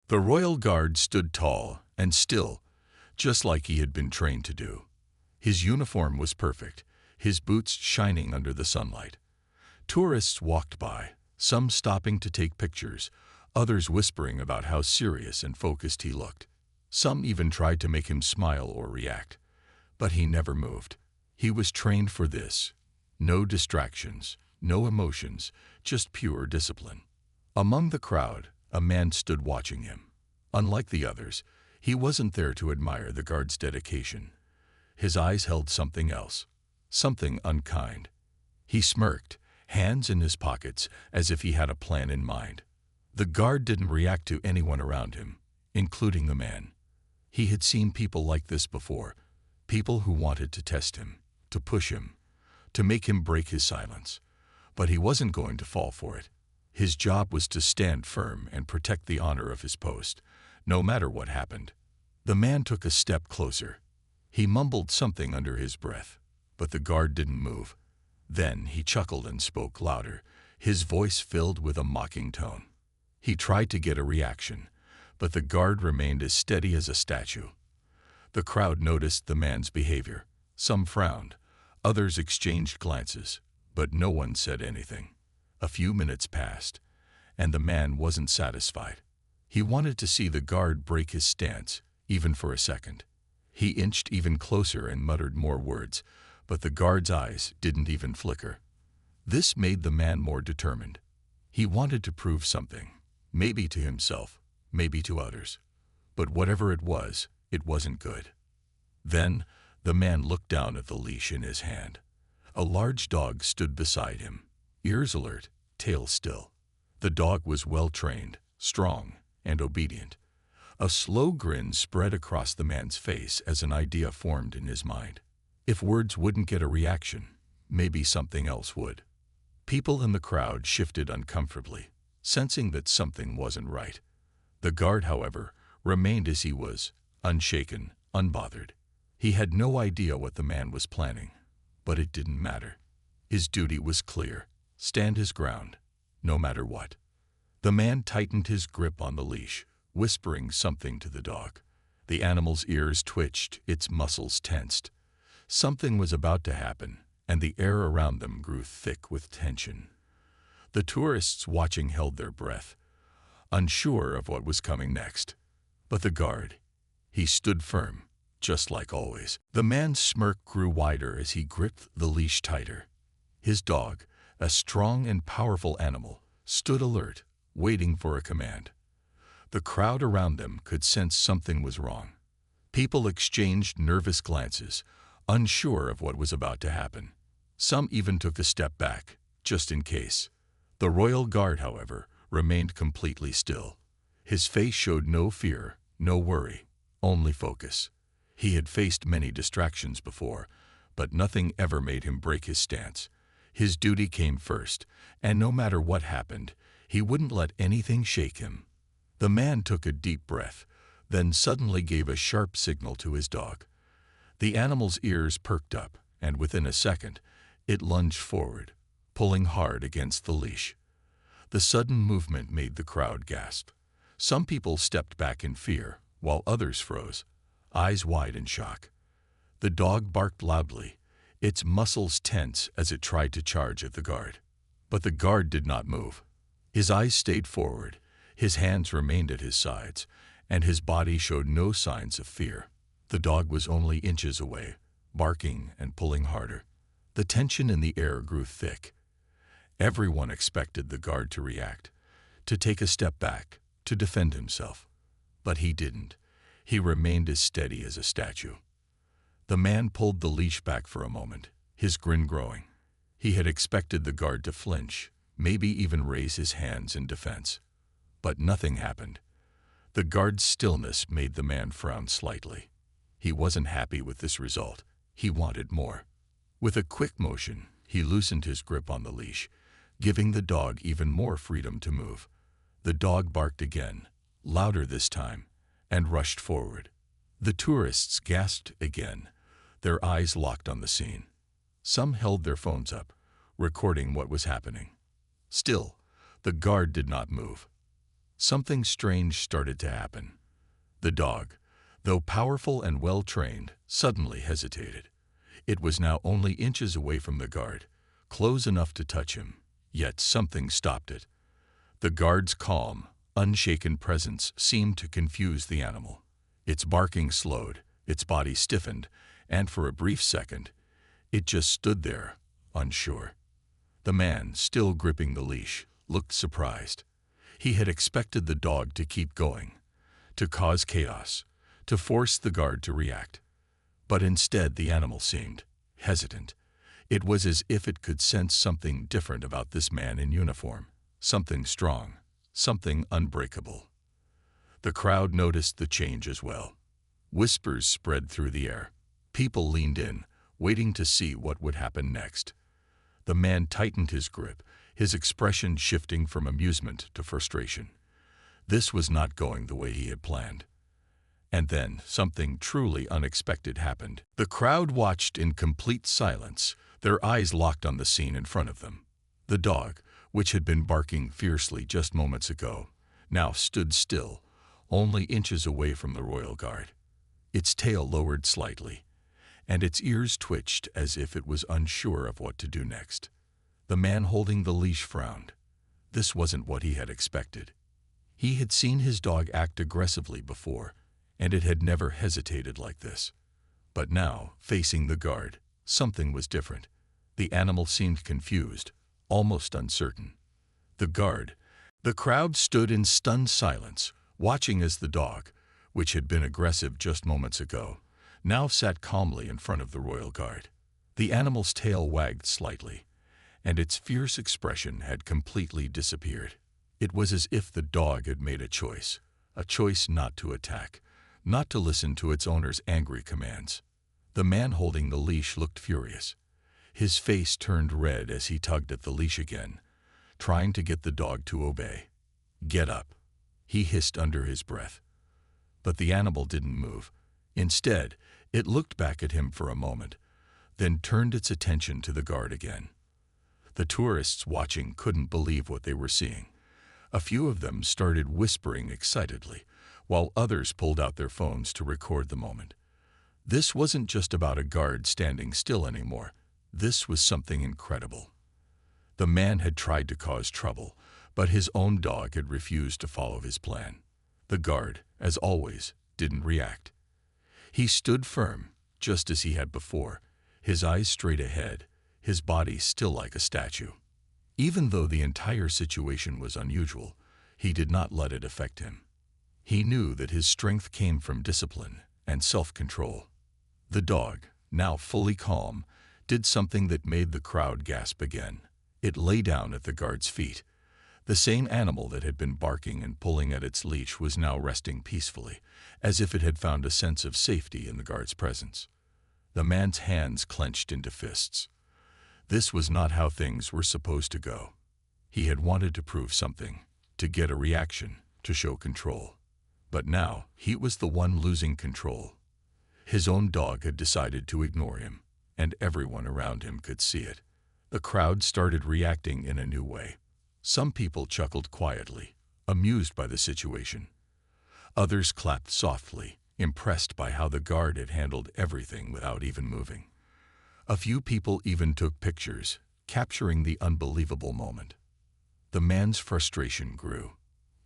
The royal guard stood tall and still, just like he had been trained to do. His uniform was perfect, his boots shining under the sunlight. Tourists walked by, some stopping to take pictures, others whispering about how serious and focused he looked. Some even tried to make him smile or react. But he never moved. He was trained for this. No distractions, no emotions, just pure discipline. Among the crowd, a man stood watching him. Unlike the others, he wasn't there to admire the guard's dedication. His eyes held something else, something unkind. He smirked, hands in his pockets, as if he had a plan in mind. The guard didn't react to anyone around him, including the man. He had seen people like this before, people who wanted to test him, to push him, to make him break his silence. But he wasn't going to fall for it. His job was to stand firm and protect the honor of his post, no matter what happened. The man took a step closer. He mumbled something under his breath, but the guard didn't move. Then he chuckled and spoke louder, his voice filled with a mocking tone. He tried to get a reaction, but the guard remained as steady as a statue. The crowd noticed the man's behavior. Some frowned, others exchanged glances, but no one said anything. A few minutes passed, and the man wasn't satisfied. He wanted to see the guard break his stance, even for a second. He inched even closer and muttered more words, but the guard's eyes didn't even flicker. This made the man more determined. He wanted to prove something, maybe to himself, maybe to others. But whatever it wasn't good. Then the man looked down at the leash in his hand. A large dog stood beside him, ears alert, tail still. The dog was well-trained, strong, and obedient. A slow grin spread across the man's face as an idea formed in his mind. If words wouldn't get a reaction, maybe something else would. People in the crowd shifted uncomfortably, sensing that something wasn't right. The guard, however, remained as he was, unshaken, unbothered. He had no idea what the man was planning, but it didn't matter. His duty was clear: stand his ground, no matter what. The man tightened his grip on the leash, whispering something to the dog. The animal's ears twitched, its muscles tensed. Something was about to happen, and the air around them grew thick with tension. The tourists watching held their breath, unsure of what was coming next. But the guard, he stood firm, just like always. The man's smirk grew wider as he gripped the leash tighter. His dog, a strong and powerful animal, stood alert, waiting for a command. The crowd around them could sense something was wrong. People exchanged nervous glances, unsure of what was about to happen. Some even took a step back, just in case. The royal guard, however, remained completely still. His face showed no fear, no worry, only focus. He had faced many distractions before, but nothing ever made him break his stance. His duty came first, and no matter what happened, he wouldn't let anything shake him. The man took a deep breath, then suddenly gave a sharp signal to his dog. The animal's ears perked up, and within a second, it lunged forward, pulling hard against the leash. The sudden movement made the crowd gasp. Some people stepped back in fear, while others froze, eyes wide in shock. The dog barked loudly, its muscles tense as it tried to charge at the guard. But the guard did not move. His eyes stayed forward, his hands remained at his sides, and his body showed no signs of fear. The dog was only inches away, barking and pulling harder. The tension in the air grew thick. Everyone expected the guard to react, to take a step back, to defend himself. But he didn't. He remained as steady as a statue. The man pulled the leash back for a moment, his grin growing. He had expected the guard to flinch, maybe even raise his hands in defense. But nothing happened. The guard's stillness made the man frown slightly. He wasn't happy with this result. He wanted more. With a quick motion, he loosened his grip on the leash, giving the dog even more freedom to move. The dog barked again, louder this time, and rushed forward. The tourists gasped again, their eyes locked on the scene. Some held their phones up, recording what was happening. Still, the guard did not move. something strange started to happen. The dog, though powerful and well-trained, suddenly hesitated. It was now only inches away from the guard, close enough to touch him, yet something stopped it. The guard's calm, unshaken presence seemed to confuse the animal. Its barking slowed, its body stiffened, and for a brief second, it just stood there, unsure. The man, still gripping the leash, looked surprised. He had expected the dog to keep going, to cause chaos, to force the guard to react. But instead the animal seemed hesitant. It was as if it could sense something different about this man in uniform, something strong, something unbreakable. The crowd noticed the change as well. Whispers spread through the air. People leaned in, waiting to see what would happen next. The man tightened his grip, his expression shifting from amusement to frustration. This was not going the way he had planned. And then something truly unexpected happened. The crowd watched in complete silence, their eyes locked on the scene in front of them. The dog, which had been barking fiercely just moments ago, now stood still, only inches away from the royal guard. Its tail lowered slightly, and its ears twitched as if it was unsure of what to do next. The man holding the leash frowned. This wasn't what he had expected. He had seen his dog act aggressively before, and it had never hesitated like this. But now, facing the guard, something was different. The animal seemed confused, almost uncertain. The crowd stood in stunned silence, watching as the dog, which had been aggressive just moments ago, now sat calmly in front of the royal guard. The animal's tail wagged slightly, and its fierce expression had completely disappeared. It was as if the dog had made a choice not to attack, not to listen to its owner's angry commands. The man holding the leash looked furious. His face turned red as he tugged at the leash again, trying to get the dog to obey. "Get up," he hissed under his breath. But the animal didn't move. Instead, it looked back at him for a moment, then turned its attention to the guard again. The tourists watching couldn't believe what they were seeing. A few of them started whispering excitedly, while others pulled out their phones to record the moment. This wasn't just about a guard standing still anymore. This was something incredible. The man had tried to cause trouble, but his own dog had refused to follow his plan. The guard, as always, didn't react. He stood firm, just as he had before, his eyes straight ahead, his body still like a statue. Even though the entire situation was unusual, he did not let it affect him. He knew that his strength came from discipline and self-control. The dog, now fully calm, did something that made the crowd gasp again. It lay down at the guard's feet. The same animal that had been barking and pulling at its leash was now resting peacefully, as if it had found a sense of safety in the guard's presence. The man's hands clenched into fists. This was not how things were supposed to go. He had wanted to prove something, to get a reaction, to show control. But now, he was the one losing control. His own dog had decided to ignore him, and everyone around him could see it. The crowd started reacting in a new way. Some people chuckled quietly, amused by the situation. Others clapped softly, impressed by how the guard had handled everything without even moving. A few people even took pictures, capturing the unbelievable moment. The man's frustration grew.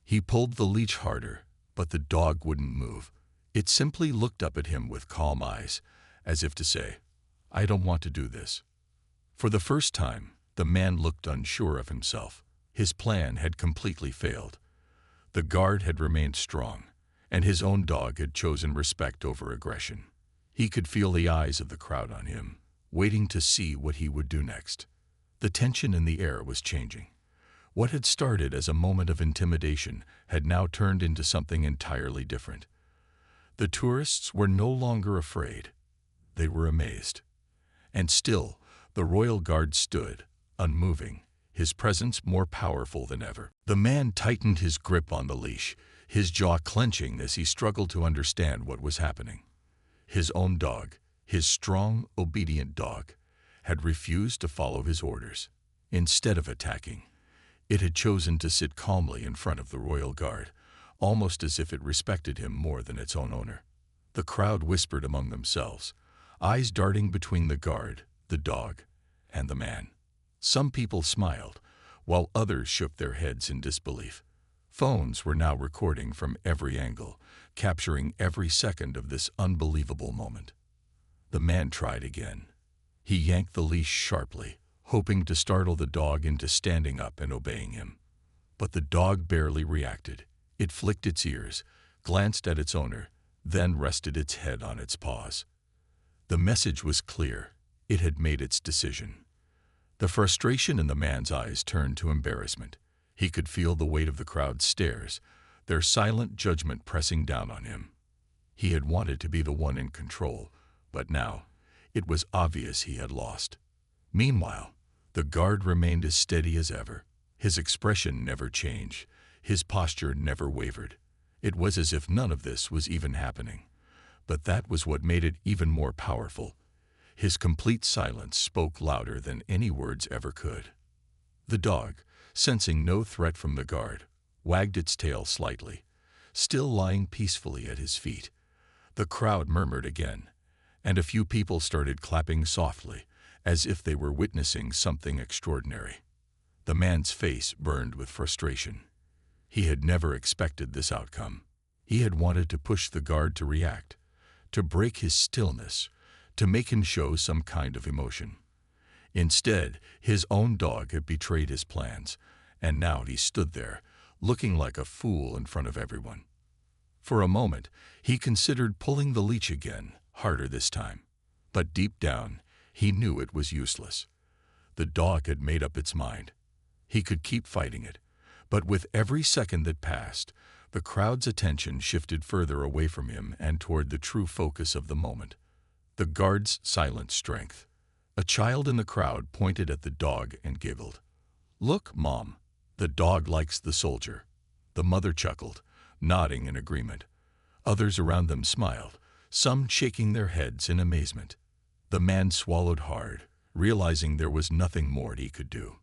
He pulled the leash harder, but the dog wouldn't move. It simply looked up at him with calm eyes, as if to say, "I don't want to do this." For the first time, the man looked unsure of himself. His plan had completely failed. The guard had remained strong, and his own dog had chosen respect over aggression. He could feel the eyes of the crowd on him, waiting to see what he would do next. The tension in the air was changing. What had started as a moment of intimidation had now turned into something entirely different. The tourists were no longer afraid. They were amazed. And still, the royal guard stood, unmoving, his presence more powerful than ever. The man tightened his grip on the leash, his jaw clenching as he struggled to understand what was happening. His own dog, his strong, obedient dog, had refused to follow his orders. Instead of attacking, It had chosen to sit calmly in front of the royal guard, almost as if it respected him more than its own owner. The crowd whispered among themselves, eyes darting between the guard, the dog, and the man. Some people smiled, while others shook their heads in disbelief. Phones were now recording from every angle, capturing every second of this unbelievable moment. The man tried again. He yanked the leash sharply, hoping to startle the dog into standing up and obeying him. But the dog barely reacted. It flicked its ears, glanced at its owner, then rested its head on its paws. The message was clear. It had made its decision. The frustration in the man's eyes turned to embarrassment. He could feel the weight of the crowd's stares, their silent judgment pressing down on him. He had wanted to be the one in control, but now it was obvious he had lost. Meanwhile, the guard remained as steady as ever. His expression never changed. His posture never wavered. It was as if none of this was even happening. But that was what made it even more powerful. His complete silence spoke louder than any words ever could. The dog, sensing no threat from the guard, wagged its tail slightly, still lying peacefully at his feet. The crowd murmured again, and a few people started clapping softly, as if they were witnessing something extraordinary. The man's face burned with frustration. He had never expected this outcome. He had wanted to push the guard to react, to break his stillness, to make him show some kind of emotion. Instead, his own dog had betrayed his plans, and now he stood there, looking like a fool in front of everyone. For a moment, he considered pulling the leash again, harder this time. But deep down, he knew it was useless. The dog had made up its mind. He could keep fighting it, but with every second that passed, the crowd's attention shifted further away from him and toward the true focus of the moment. The guard's silent strength. A child in the crowd pointed at the dog and giggled. "Look, Mom, the dog likes the soldier." The mother chuckled, nodding in agreement. Others around them smiled, some shaking their heads in amazement. The man swallowed hard, realizing there was nothing more he could do.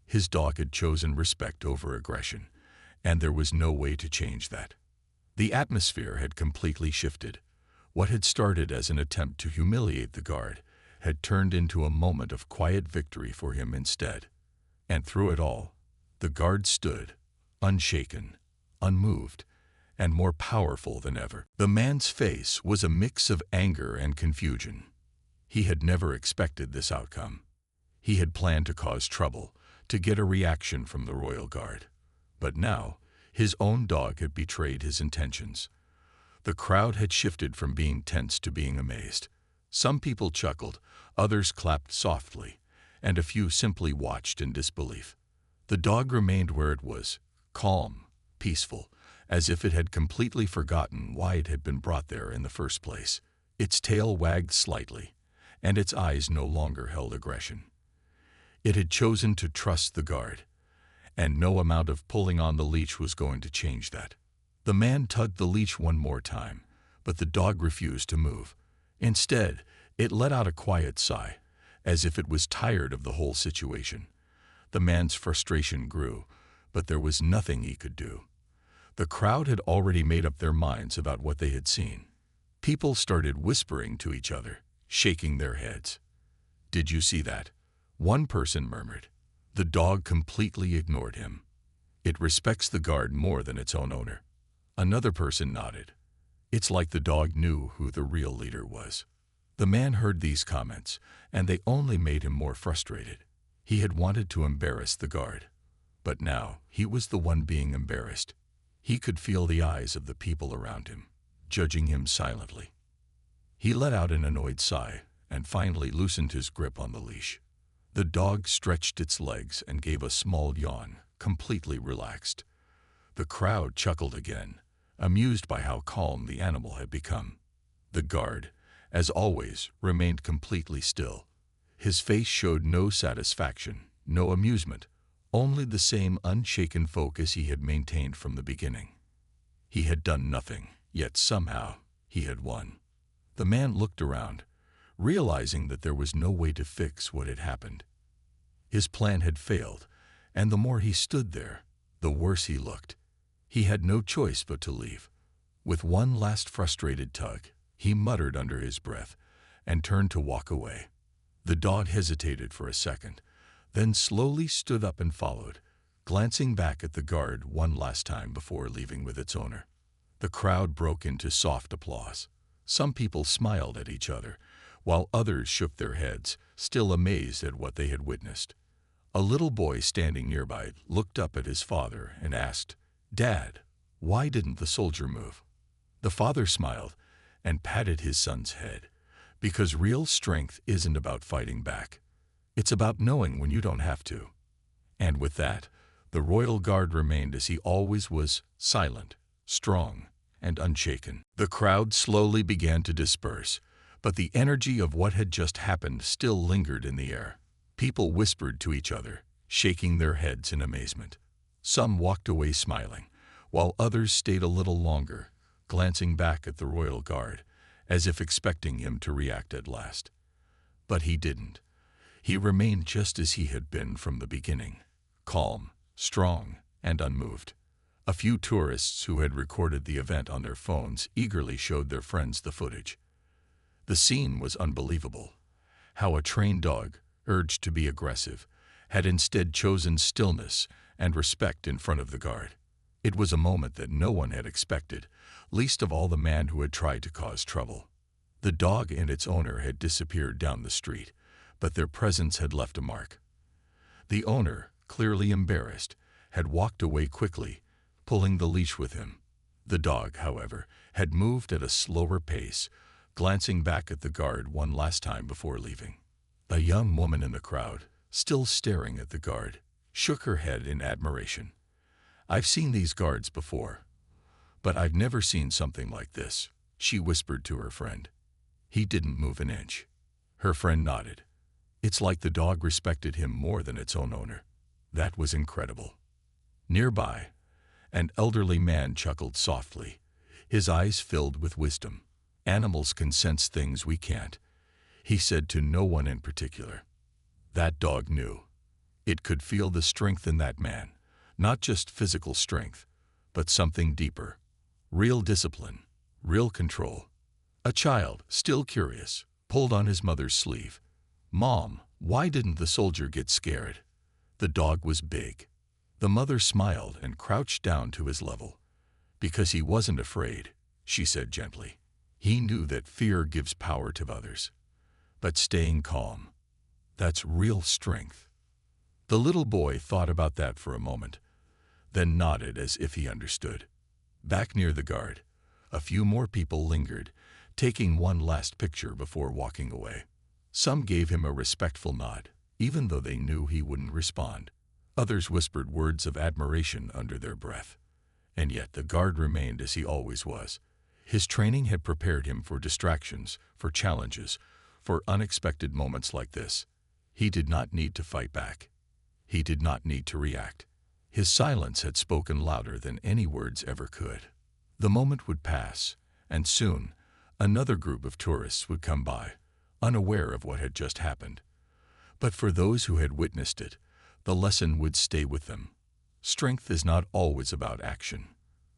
His dog had chosen respect over aggression, and there was no way to change that. The atmosphere had completely shifted. What had started as an attempt to humiliate the guard had turned into a moment of quiet victory for him instead. And through it all, the guard stood, unshaken, unmoved, and more powerful than ever. The man's face was a mix of anger and confusion. He had never expected this outcome. He had planned to cause trouble, to get a reaction from the royal guard. But now, his own dog had betrayed his intentions. The crowd had shifted from being tense to being amazed. Some people chuckled, others clapped softly, and a few simply watched in disbelief. The dog remained where it was, calm, peaceful, as if it had completely forgotten why it had been brought there in the first place. Its tail wagged slightly, and its eyes no longer held aggression. It had chosen to trust the guard, and no amount of pulling on the leash was going to change that. The man tugged the leash one more time, but the dog refused to move. Instead, it let out a quiet sigh, as if it was tired of the whole situation. The man's frustration grew, but there was nothing he could do. The crowd had already made up their minds about what they had seen. People started whispering to each other, shaking their heads. "Did you see that?" One person murmured. The dog completely ignored him. "It respects the guard more than its own owner." Another person nodded. "It's like the dog knew who the real leader was." The man heard these comments, and they only made him more frustrated. He had wanted to embarrass the guard, but now he was the one being embarrassed. He could feel the eyes of the people around him, judging him silently. He let out an annoyed sigh and finally loosened his grip on the leash. The dog stretched its legs and gave a small yawn, completely relaxed. The crowd chuckled again, amused by how calm the animal had become. The guard, as always, remained completely still. His face showed no satisfaction, no amusement, only the same unshaken focus he had maintained from the beginning. He had done nothing, yet somehow he had won. The man looked around, realizing that there was no way to fix what had happened. His plan had failed, And the more he stood there, the worse he looked. He had no choice but to leave. With one last frustrated tug, he muttered under his breath and turned to walk away. The dog hesitated for a second, then slowly stood up and followed, glancing back at the guard one last time before leaving with its owner. The crowd broke into soft applause. Some people smiled at each other, while others shook their heads, still amazed at what they had witnessed. A little boy standing nearby looked up at his father and asked, "Dad, why didn't the soldier move?" The father smiled and patted his son's head, because real strength isn't about fighting back. It's about knowing when you don't have to. And with that, the royal guard remained as he always was, silent, strong, and unshaken. The crowd slowly began to disperse, but the energy of what had just happened still lingered in the air. People whispered to each other, shaking their heads in amazement. Some walked away smiling, while others stayed a little longer, glancing back at the royal guard, as if expecting him to react at last. But he didn't. He remained just as he had been from the beginning, calm, strong, and unmoved. A few tourists who had recorded the event on their phones eagerly showed their friends the footage. The scene was unbelievable. How a trained dog, urged to be aggressive, had instead chosen stillness and respect in front of the guard. It was a moment that no one had expected, least of all the man who had tried to cause trouble. The dog and its owner had disappeared down the street, but their presence had left a mark. The owner, clearly embarrassed, had walked away quickly, pulling the leash with him. The dog, however, had moved at a slower pace, glancing back at the guard one last time before leaving. A young woman in the crowd, still staring at the guard, shook her head in admiration. "I've seen these guards before, but I've never seen something like this," she whispered to her friend. "He didn't move an inch." Her friend nodded. "It's like the dog respected him more than its own owner." That was incredible. Nearby, an elderly man chuckled softly, his eyes filled with wisdom. "Animals can sense things we can't," he said to no one in particular. That dog knew. It could feel the strength in that man, not just physical strength, but something deeper. Real discipline, real control. A child, still curious, pulled on his mother's sleeve. "Mom, why didn't the soldier get scared?" The dog was big. The mother smiled and crouched down to his level. "Because he wasn't afraid," she said gently. "He knew that fear gives power to others. But staying calm, that's real strength." The little boy thought about that for a moment, then nodded as if he understood. Back near the guard, a few more people lingered, taking one last picture before walking away. Some gave him a respectful nod, even though they knew he wouldn't respond. Others whispered words of admiration under their breath. And yet the guard remained as he always was. His training had prepared him for distractions, for challenges, for unexpected moments like this. He did not need to fight back. He did not need to react. His silence had spoken louder than any words ever could. The moment would pass, and soon another group of tourists would come by, unaware of what had just happened. But for those who had witnessed it, the lesson would stay with them. Strength is not always about action.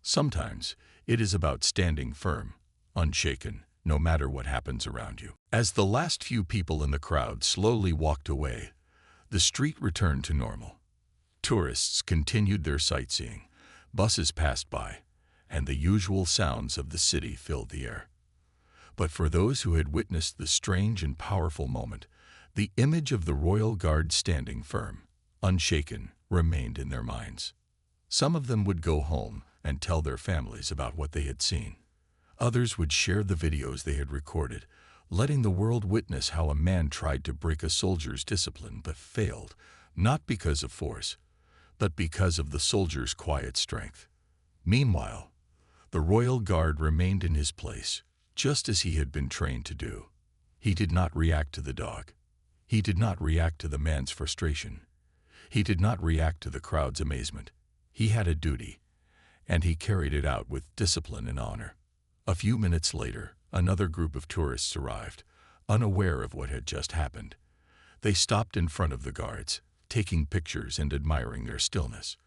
Sometimes it is about standing firm, unshaken, no matter what happens around you. As the last few people in the crowd slowly walked away, the street returned to normal. Tourists continued their sightseeing, buses passed by, and the usual sounds of the city filled the air. But for those who had witnessed the strange and powerful moment, the image of the royal guard standing firm, unshaken, remained in their minds. Some of them would go home and tell their families about what they had seen. Others would share the videos they had recorded, letting the world witness how a man tried to break a soldier's discipline but failed, not because of force, but because of the soldier's quiet strength. Meanwhile, the royal guard remained in his place, just as he had been trained to do. He did not react to the dog. He did not react to the man's frustration. He did not react to the crowd's amazement. He had a duty, and he carried it out with discipline and honor. A few minutes later, another group of tourists arrived, unaware of what had just happened. They stopped in front of the guards, taking pictures and admiring their stillness.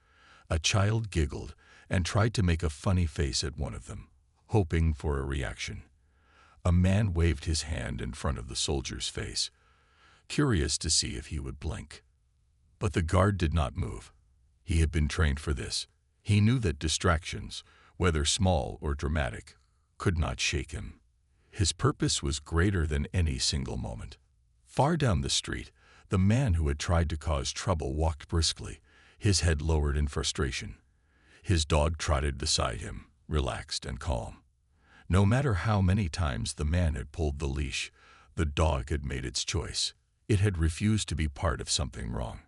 A child giggled and tried to make a funny face at one of them, hoping for a reaction. A man waved his hand in front of the soldier's face, curious to see if he would blink. But the guard did not move. He had been trained for this. He knew that distractions, whether small or dramatic, could not shake him. His purpose was greater than any single moment. Far down the street, the man who had tried to cause trouble walked briskly, his head lowered in frustration. His dog trotted beside him, relaxed and calm. No matter how many times the man had pulled the leash, the dog had made its choice. It had refused to be part of something wrong.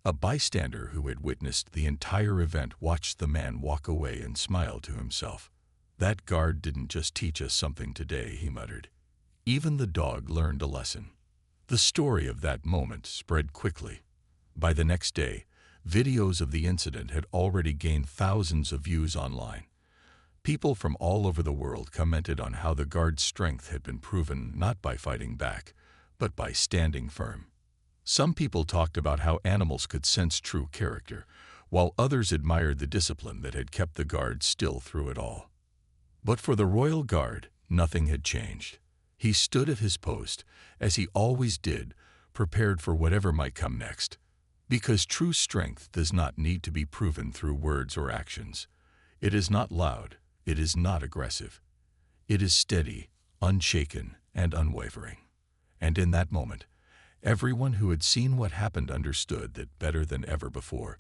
A bystander who had witnessed the entire event watched the man walk away and smiled to himself. "That guard didn't just teach us something today," he muttered. Even the dog learned a lesson. The story of that moment spread quickly. By the next day, videos of the incident had already gained thousands of views online. People from all over the world commented on how the guard's strength had been proven not by fighting back, but by standing firm. Some people talked about how animals could sense true character, while others admired the discipline that had kept the guard still through it all. But for the royal guard, nothing had changed. He stood at his post, as he always did, prepared for whatever might come next. Because true strength does not need to be proven through words or actions. It is not loud, it is not aggressive. It is steady, unshaken, and unwavering. And in that moment, everyone who had seen what happened understood that better than ever before,